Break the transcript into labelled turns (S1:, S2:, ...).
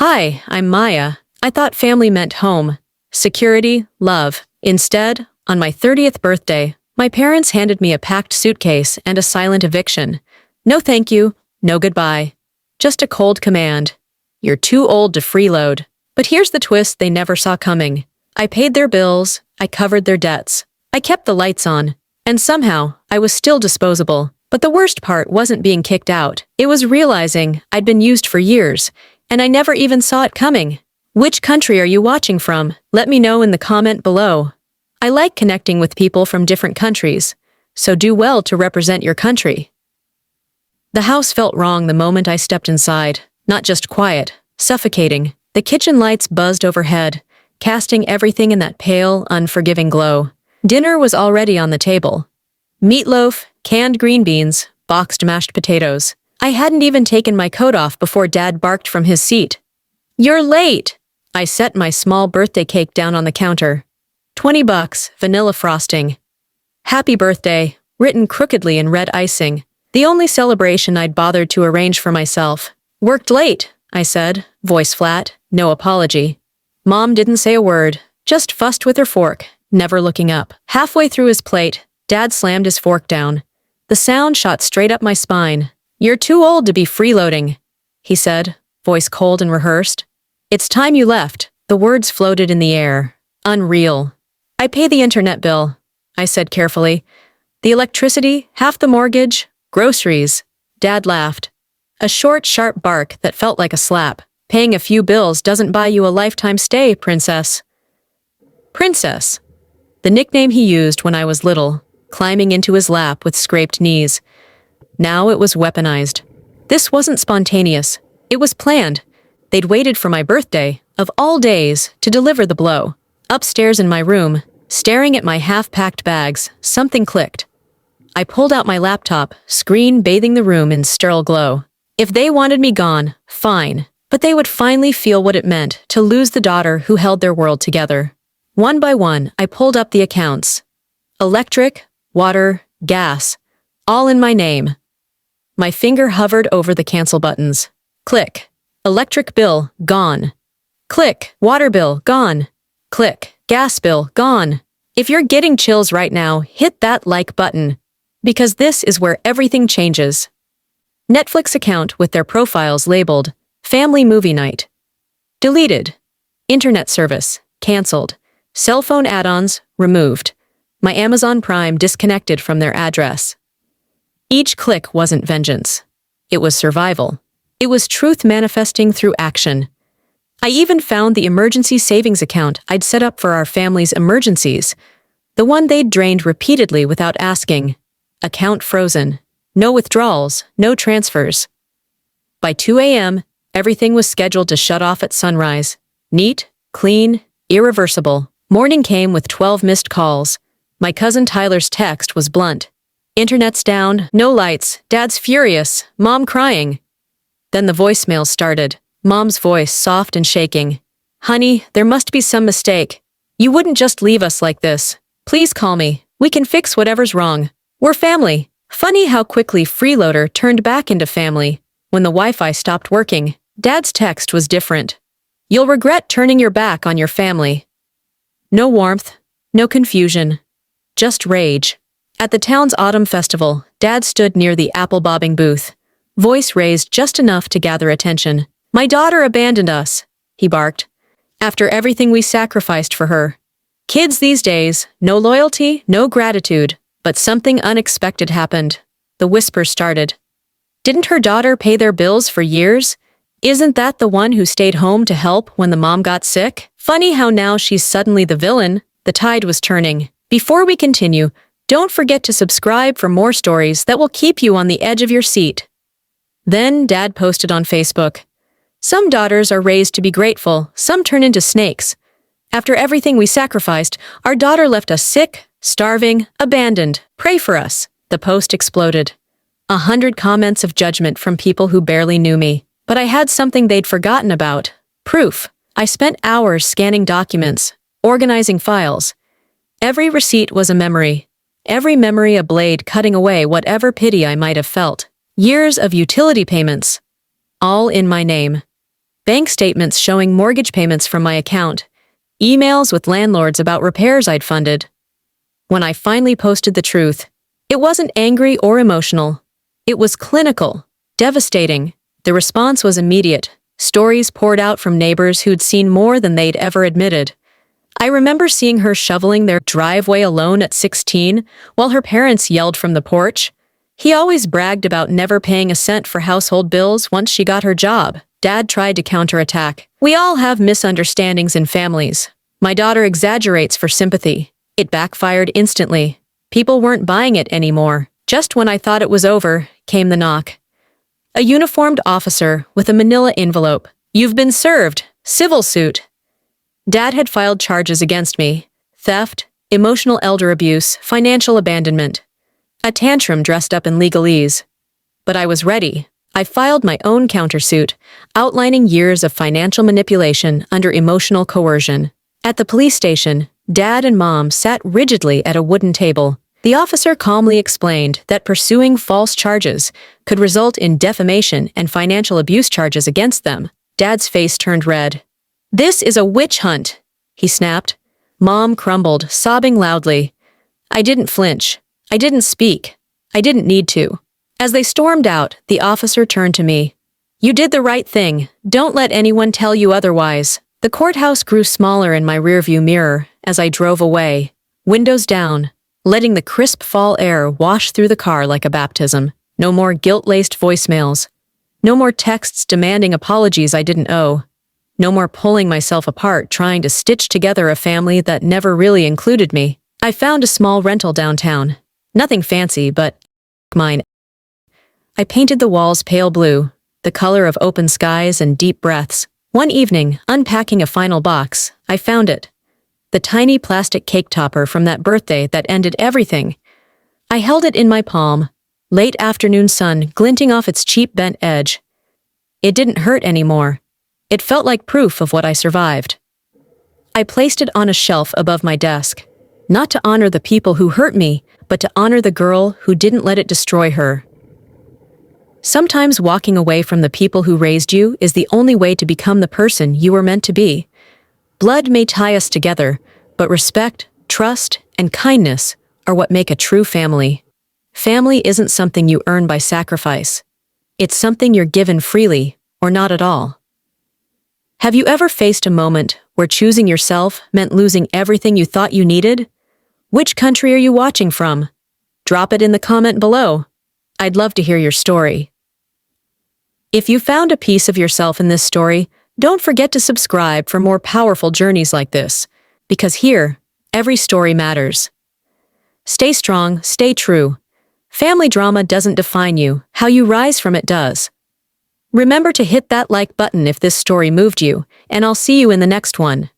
S1: Hi, I'm Maya. I thought family meant home, security, love. Instead, on my 30th birthday, my parents handed me a packed suitcase and a silent eviction. No thank you, no goodbye. Just a cold command. You're too old to freeload. But here's the twist they never saw coming. I paid their bills, I covered their debts, I kept the lights on, and somehow, I was still disposable. But the worst part wasn't being kicked out. It was realizing I'd been used for years, and I never even saw it coming. Which country are you watching from? Let me know in the comment below. I like connecting with people from different countries, so do well to represent your country. The house felt wrong the moment I stepped inside. Not just quiet, suffocating. The kitchen lights buzzed overhead, casting everything in that pale, unforgiving glow. Dinner was already on the table. Meatloaf, canned green beans, boxed mashed potatoes. I hadn't even taken my coat off before Dad barked from his seat. "You're late!" I set my small birthday cake down on the counter. $20, vanilla frosting. "Happy birthday," written crookedly in red icing. The only celebration I'd bothered to arrange for myself. "Worked late," I said, voice flat, no apology. Mom didn't say a word, just fussed with her fork, never looking up. Halfway through his plate, Dad slammed his fork down. The sound shot straight up my spine. "You're too old to be freeloading," he said, voice cold and rehearsed. "It's time you left." The words floated in the air. Unreal. "I pay the internet bill," I said carefully. "The electricity, half the mortgage, groceries." Dad laughed. A short, sharp bark that felt like a slap. "Paying a few bills doesn't buy you a lifetime stay, princess." Princess. The nickname he used when I was little, climbing into his lap with scraped knees. Now it was weaponized. This wasn't spontaneous. It was planned. They'd waited for my birthday, of all days, to deliver the blow. Upstairs in my room, staring at my half-packed bags, something clicked. I pulled out my laptop, screen bathing the room in sterile glow. If they wanted me gone, fine. But they would finally feel what it meant to lose the daughter who held their world together. One by one, I pulled up the accounts. Electric, water, gas, all in my name. My finger hovered over the cancel buttons. Click. Electric bill, gone. Click. Water bill, gone. Click. Gas bill, gone. If you're getting chills right now, hit that like button. Because this is where everything changes. Netflix account with their profiles labeled Family Movie Night. Deleted. Internet service, canceled. Cell phone add-ons, removed. My Amazon Prime disconnected from their address. Each click wasn't vengeance. It was survival. It was truth manifesting through action. I even found the emergency savings account I'd set up for our family's emergencies. The one they'd drained repeatedly without asking. Account frozen. No withdrawals, no transfers. By 2 a.m., everything was scheduled to shut off at sunrise. Neat, clean, irreversible. Morning came with 12 missed calls. My cousin Tyler's text was blunt. "Internet's down, no lights, Dad's furious, Mom crying." Then the voicemail started. Mom's voice soft and shaking. "Honey, there must be some mistake. You wouldn't just leave us like this. Please call me. We can fix whatever's wrong. We're family." Funny how quickly Freeloader turned back into family. When the Wi-Fi stopped working, Dad's text was different. "You'll regret turning your back on your family." No warmth, no confusion, just rage. At the town's autumn festival, Dad stood near the apple-bobbing booth, voice raised just enough to gather attention. "My daughter abandoned us," he barked. "After everything we sacrificed for her. Kids these days, no loyalty, no gratitude. But something unexpected happened." The whisper started. "Didn't her daughter pay their bills for years? Isn't that the one who stayed home to help when the mom got sick? Funny how now she's suddenly the villain." The tide was turning. Before we continue, don't forget to subscribe for more stories that will keep you on the edge of your seat. Then Dad posted on Facebook. "Some daughters are raised to be grateful, some turn into snakes. After everything we sacrificed, our daughter left us sick, starving, abandoned. Pray for us." The post exploded. 100 comments of judgment from people who barely knew me. But I had something they'd forgotten about. Proof. I spent hours scanning documents, organizing files. Every receipt was a memory. Every memory a blade cutting away whatever pity I might have felt. Years of utility payments. All in my name. bank statements showing mortgage payments from my account, emails with landlords about repairs I'd funded. When I finally posted the truth, it wasn't angry or emotional. It was clinical, devastating. The response was immediate. Stories poured out from neighbors who'd seen more than they'd ever admitted. I remember seeing her shoveling their driveway alone at 16 while her parents yelled from the porch. He always bragged about never paying a cent for household bills once she got her job. Dad tried to counterattack. We all have misunderstandings in families. My daughter exaggerates for sympathy. It backfired instantly. People weren't buying it anymore. Just when I thought it was over, came the knock. A uniformed officer with a manila envelope. You've been served. Civil suit. Dad had filed charges against me. Theft, emotional elder abuse, financial abandonment. A tantrum dressed up in legalese. But I was ready. I filed my own countersuit, outlining years of financial manipulation under emotional coercion. At the police station, Dad and Mom sat rigidly at a wooden table. The officer calmly explained that pursuing false charges could result in defamation and financial abuse charges against them. Dad's face turned red. "This is a witch hunt," he snapped. Mom crumbled, sobbing loudly. I didn't flinch. I didn't speak. I didn't need to. As they stormed out, the officer turned to me. "You did the right thing. Don't let anyone tell you otherwise." The courthouse grew smaller in my rearview mirror as I drove away, windows down, letting the crisp fall air wash through the car like a baptism. No more guilt-laced voicemails. No more texts demanding apologies I didn't owe. No more pulling myself apart trying to stitch together a family that never really included me. I found a small rental downtown. Nothing fancy, but mine. I painted the walls pale blue, the color of open skies and deep breaths. One evening, unpacking a final box, I found it. The tiny plastic cake topper from that birthday that ended everything. I held it in my palm, late afternoon sun glinting off its cheap bent edge. It didn't hurt anymore. It felt like proof of what I survived. I placed it on a shelf above my desk, not to honor the people who hurt me, but to honor the girl who didn't let it destroy her. Sometimes walking away from the people who raised you is the only way to become the person you were meant to be. Blood may tie us together, but respect, trust, and kindness are what make a true family. Family isn't something you earn by sacrifice. It's something you're given freely, or not at all. Have you ever faced a moment where choosing yourself meant losing everything you thought you needed? Which country are you watching from? Drop it in the comment below. I'd love to hear your story. If you found a piece of yourself in this story, don't forget to subscribe for more powerful journeys like this, because here, every story matters. Stay strong, stay true. Family drama doesn't define you, how you rise from it does. Remember to hit that like button if this story moved you, and I'll see you in the next one.